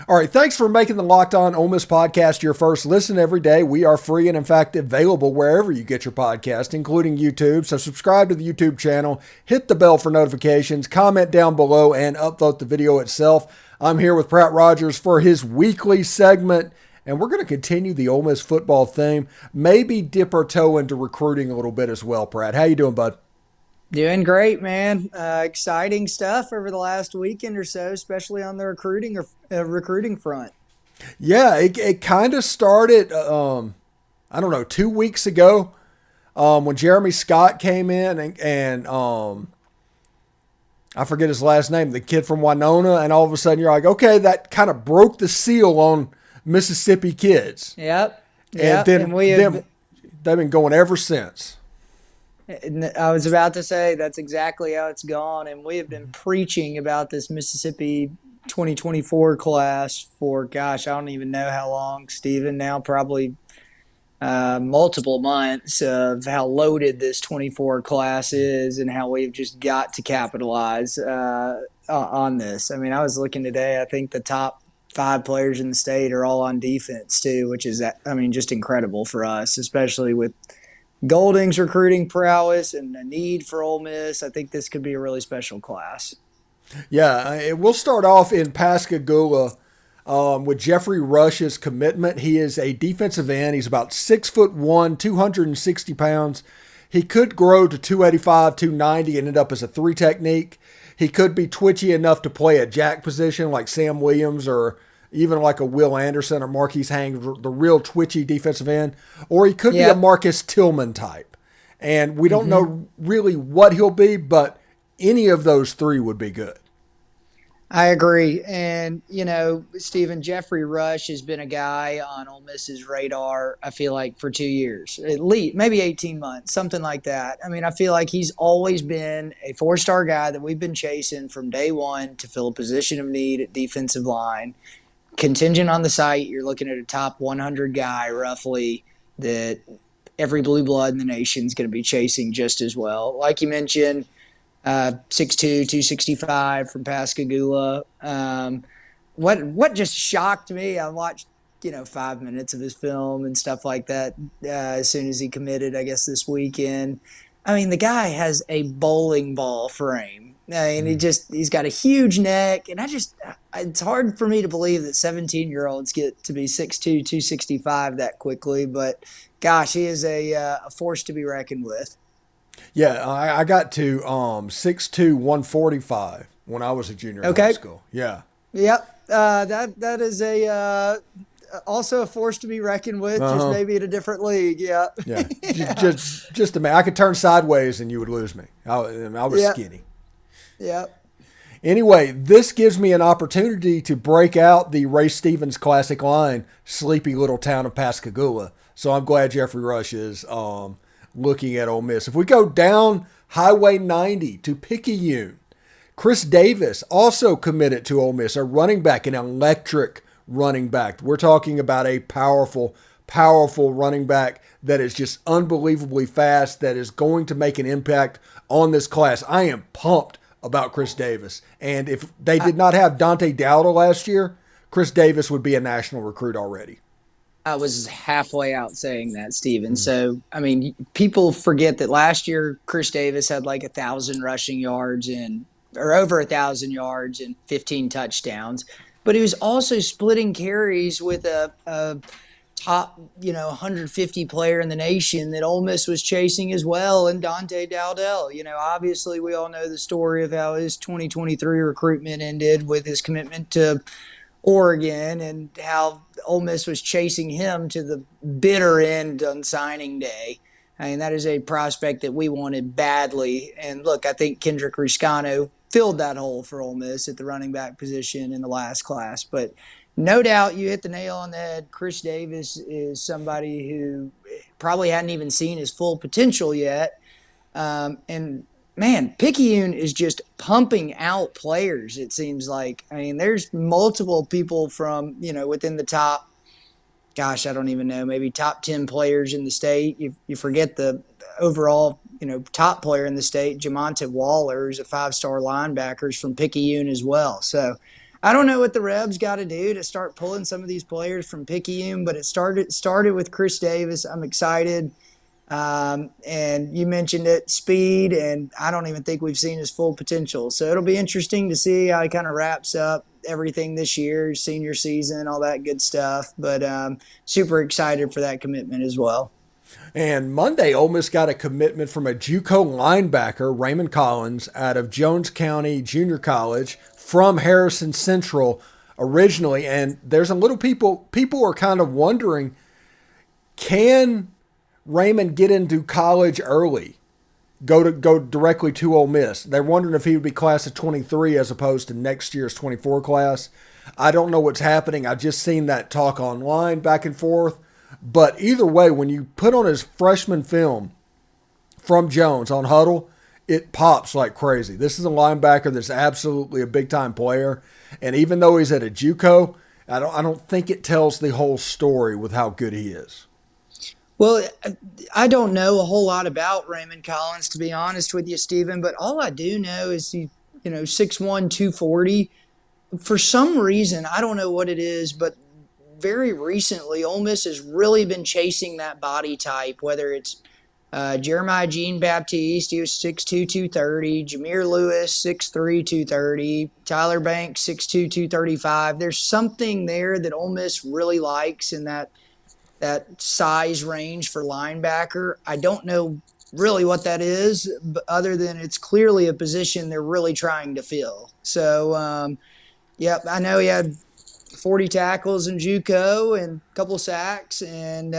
All right, thanks for making the Locked On Ole Miss podcast your first listen every day. We are free and, in fact, available wherever you get your podcast, including YouTube. So subscribe to the YouTube channel, hit the bell for notifications, comment down below, and upvote the video itself. I'm here with Pratt Rogers for his weekly segment, and we're going to continue the Ole Miss football theme, maybe dip our toe into recruiting a little bit as well. Pratt, how you doing, bud? Doing great, man. Exciting stuff over the last weekend or so, especially on the recruiting front. Yeah, it kind of started, I don't know, 2 weeks ago when Jeremy Scott came in and I forget his last name, the kid from Winona, and all of a sudden you're like, okay, that kind of broke the seal on Mississippi kids. Yep. And then they've been going ever since. I was about to say that's exactly how it's gone, and we have been preaching about this Mississippi 2024 class for, gosh, I don't even know how long, Stephen, now probably multiple months of how loaded this 24 class is and how we've just got to capitalize on this. I mean, I was looking today, I think the top 5 players in the state are all on defense too, which is, I mean, just incredible for us, especially with Golding's recruiting prowess and the need for Ole Miss. I think this could be a really special class. Yeah, we'll start off in Pascagoula with Jeffery Rush's commitment. He is a defensive end. He's about 6'1", 260 pounds. He could grow to 285, 290, and end up as a 3 technique. He could be twitchy enough to play a jack position like Sam Williams or even like a Will Anderson or Marquise Hang, the real twitchy defensive end. Or he could be a Marcus Tillman type. And we don't know really what he'll be, but any of those 3 would be good. I agree. And, you know, Stephen, Jeffery Rush has been a guy on Ole Miss's radar, I feel like, for 2 years, at least, maybe 18 months, something like that. I mean, I feel like he's always been a 4-star guy that we've been chasing from day one to fill a position of need at defensive line. Contingent on the site, you're looking at a top 100 guy roughly that every blue blood in the nation is going to be chasing just as well. Like you mentioned, 6'2", 265 from Pascagoula. What just shocked me, I watched 5 minutes of his film and stuff like that as soon as he committed, I guess, this weekend. I mean, the guy has a bowling ball frame. I mean, he's got a huge neck, and it's hard for me to believe that 17-year-olds get to be 6'2", 265 that quickly, but gosh, he is a force to be reckoned with. Yeah, I got to 6'2", 145 when I was a junior in high school. Yeah. Yep. That is also a force to be reckoned with, just maybe in a different league. Yeah. Yeah. Just a minute. I could turn sideways and you would lose me. I was skinny. Yep. Anyway, this gives me an opportunity to break out the Ray Stevens classic line, sleepy little town of Pascagoula. So I'm glad Jeffery Rush is looking at Ole Miss. If we go down Highway 90 to Picayune, Chris Davis also committed to Ole Miss, a running back, an electric running back. We're talking about a powerful running back that is just unbelievably fast, that is going to make an impact on this class. I am pumped about Chris Davis. And if they did not have Dante Dowdle last year, Chris Davis would be a national recruit already. I was halfway out saying that, Steven. So, I mean, people forget that last year Chris Davis had like 1,000 rushing yards or over 1,000 yards and 15 touchdowns. But he was also splitting carries with a top, 150 player in the nation that Ole Miss was chasing as well, and Dante Dowdell. Obviously we all know the story of how his 2023 recruitment ended with his commitment to Oregon and how Ole Miss was chasing him to the bitter end on signing day. I mean, that is a prospect that we wanted badly. And look, I think Kendrick Riscano filled that hole for Ole Miss at the running back position in the last class. But no doubt you hit the nail on the head. Chris Davis is somebody who probably hadn't even seen his full potential yet. And, man, Picayune is just pumping out players, it seems like. I mean, there's multiple people from, within the top, gosh, I don't even know, maybe top 10 players in the state. You forget the overall, top player in the state, Jamonte Waller, is a 5-star linebacker from Picayune as well. So, I don't know what the Rebs got to do to start pulling some of these players from Picayune, but it started with Chris Davis. I'm excited. And you mentioned it, speed, and I don't even think we've seen his full potential. So it'll be interesting to see how he kind of wraps up everything this year, senior season, all that good stuff. But super excited for that commitment as well. And Monday, Ole Miss got a commitment from a JUCO linebacker, Raymond Collins, out of Jones County Junior College from Harrison Central originally. And there's a little people are kind of wondering, can Raymond get into college early? Go directly to Ole Miss. They're wondering if he would be class of 23 as opposed to next year's 24 class. I don't know what's happening. I just seen that talk online back and forth. But either way, when you put on his freshman film from Jones on Huddle, it pops like crazy. This is a linebacker that's absolutely a big-time player. And even though he's at a JUCO, I don't think it tells the whole story with how good he is. Well, I don't know a whole lot about Raymond Collins, to be honest with you, Stephen, but all I do know is he, 6'1", 240. For some reason, I don't know what it is, but very recently, Ole Miss has really been chasing that body type, whether it's Jeremiah Jean-Baptiste, he was 6'2", 230, Jameer Lewis, 6'3", 230, Tyler Banks, 6'2", 235. There's something there that Ole Miss really likes in that size range for linebacker. I don't know really what that is, but other than it's clearly a position they're really trying to fill. So, I know he had 40 tackles in JUCO and a couple of sacks, and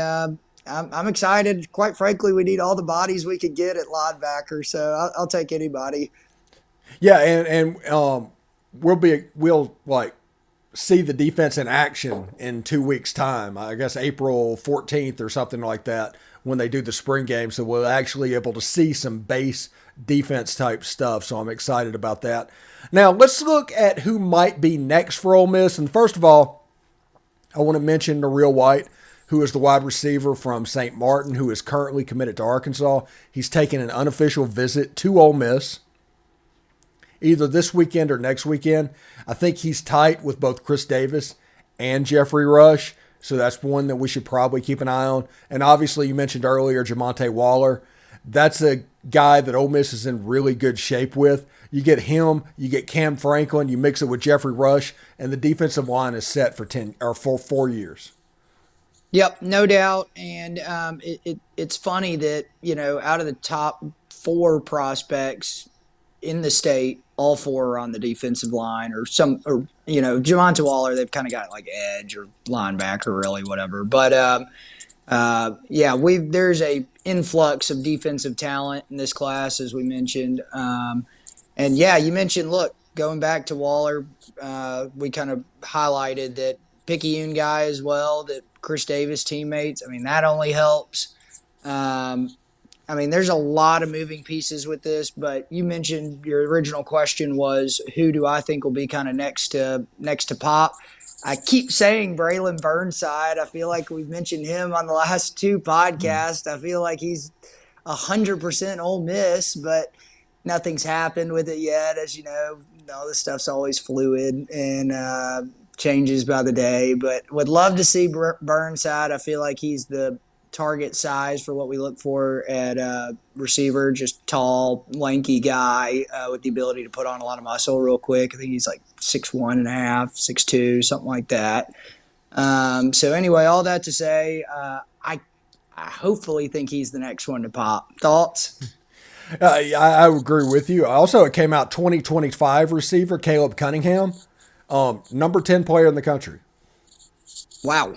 I'm excited. Quite frankly, we need all the bodies we could get at linebacker, so I'll take anybody. Yeah, and we'll see the defense in action in 2 weeks' time. I guess April 14th or something like that when they do the spring game. So we'll actually able to see some base defense type stuff. So I'm excited about that. Now let's look at who might be next for Ole Miss. And first of all, I want to mention Nareel White, who is the wide receiver from St. Martin, who is currently committed to Arkansas. He's taking an unofficial visit to Ole Miss either this weekend or next weekend. I think he's tight with both Chris Davis and Jeffery Rush, so that's one that we should probably keep an eye on. And obviously, you mentioned earlier Jamonte Waller. That's a guy that Ole Miss is in really good shape with. You get him, you get Cam Franklin, you mix it with Jeffery Rush, and the defensive line is set for 4 years. Yep, no doubt. And it's funny that, out of the top 4 prospects in the state, all 4 are on the defensive line or Jamonte Waller, they've kind of got like edge or linebacker, really, whatever. But there's a influx of defensive talent in this class, as we mentioned. You mentioned, look, going back to Waller, we kind of highlighted that Picayune guy as well, that Chris Davis teammates. I mean, that only helps. There's a lot of moving pieces with this, but you mentioned your original question was, who do I think will be kind of next to Pop? I keep saying Braylon Burnside. I feel like we've mentioned him on the last 2 podcasts. I feel like he's 100% Ole Miss, but nothing's happened with it yet. As you know, all this stuff's always fluid and changes by the day, but would love to see Burnside. I feel like he's the target size for what we look for at receiver, just tall, lanky guy with the ability to put on a lot of muscle real quick. I think he's like 6'1.5", 6'2", something like that. So anyway, all that to say, I hopefully think he's the next one to pop. Thoughts? I agree with you. Also, it came out 2025 receiver Caleb Cunningham, number 10 player in the country. Wow.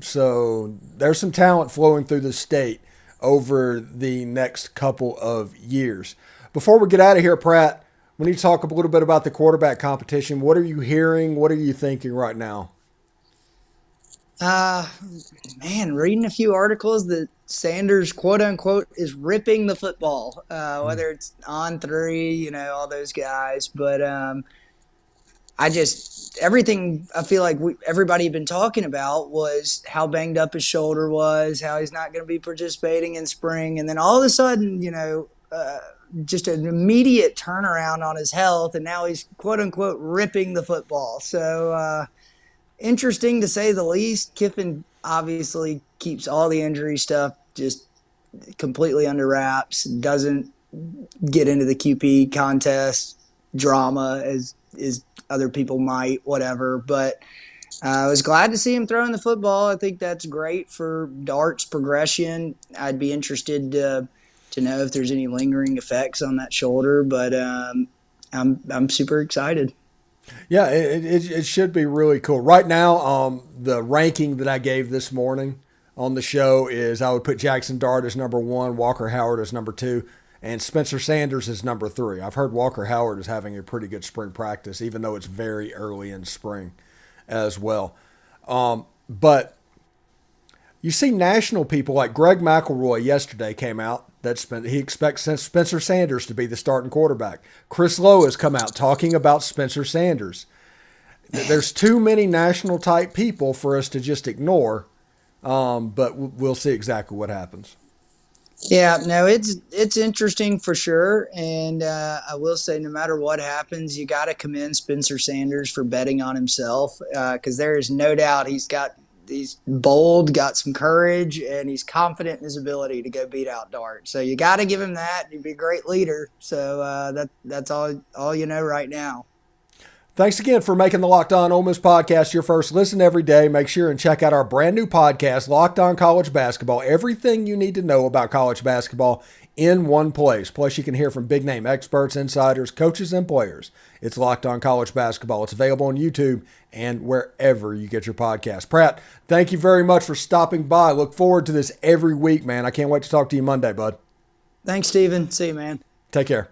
So there's some talent flowing through the state over the next couple of years. Before we get out of here, Pratt, we need to talk a little bit about the quarterback competition. What are you hearing? What are you thinking right now? Reading a few articles that Sanders, quote unquote, is ripping the football, whether it's on 3, all those guys. But everything I feel like everybody had been talking about was how banged up his shoulder was, how he's not going to be participating in spring. And then all of a sudden, just an immediate turnaround on his health, and now he's quote unquote ripping the football. So interesting to say the least. Kiffin obviously keeps all the injury stuff just completely under wraps, doesn't get into the QP contest drama as other people might, whatever. But I was glad to see him throwing the football. I think that's great for Dart's progression. I'd be interested to know if there's any lingering effects on that shoulder, but I'm super excited. Yeah, it should be really cool. Right now, the ranking that I gave this morning on the show is I would put Jackson Dart as number 1, Walker Howard as number 2, and Spencer Sanders as number 3. I've heard Walker Howard is having a pretty good spring practice, even though it's very early in spring as well. But you see national people like Greg McElroy yesterday came out that he expects Spencer Sanders to be the starting quarterback. Chris Lowe has come out talking about Spencer Sanders. There's too many national type people for us to just ignore, but we'll see exactly what happens. Yeah, no, it's interesting for sure, and I will say, no matter what happens, you got to commend Spencer Sanders for betting on himself, because there is no doubt he's bold, got some courage, and he's confident in his ability to go beat out Dart. So you got to give him that. He'd be a great leader. So that's all you know right now. Thanks again for making the Locked On Ole Miss podcast your first listen every day. Make sure and check out our brand new podcast, Locked On College Basketball. Everything you need to know about college basketball in one place. Plus, you can hear from big-name experts, insiders, coaches, and players. It's Locked On College Basketball. It's available on YouTube and wherever you get your podcast. Pratt, thank you very much for stopping by. Look forward to this every week, man. I can't wait to talk to you Monday, bud. Thanks, Steven. See you, man. Take care.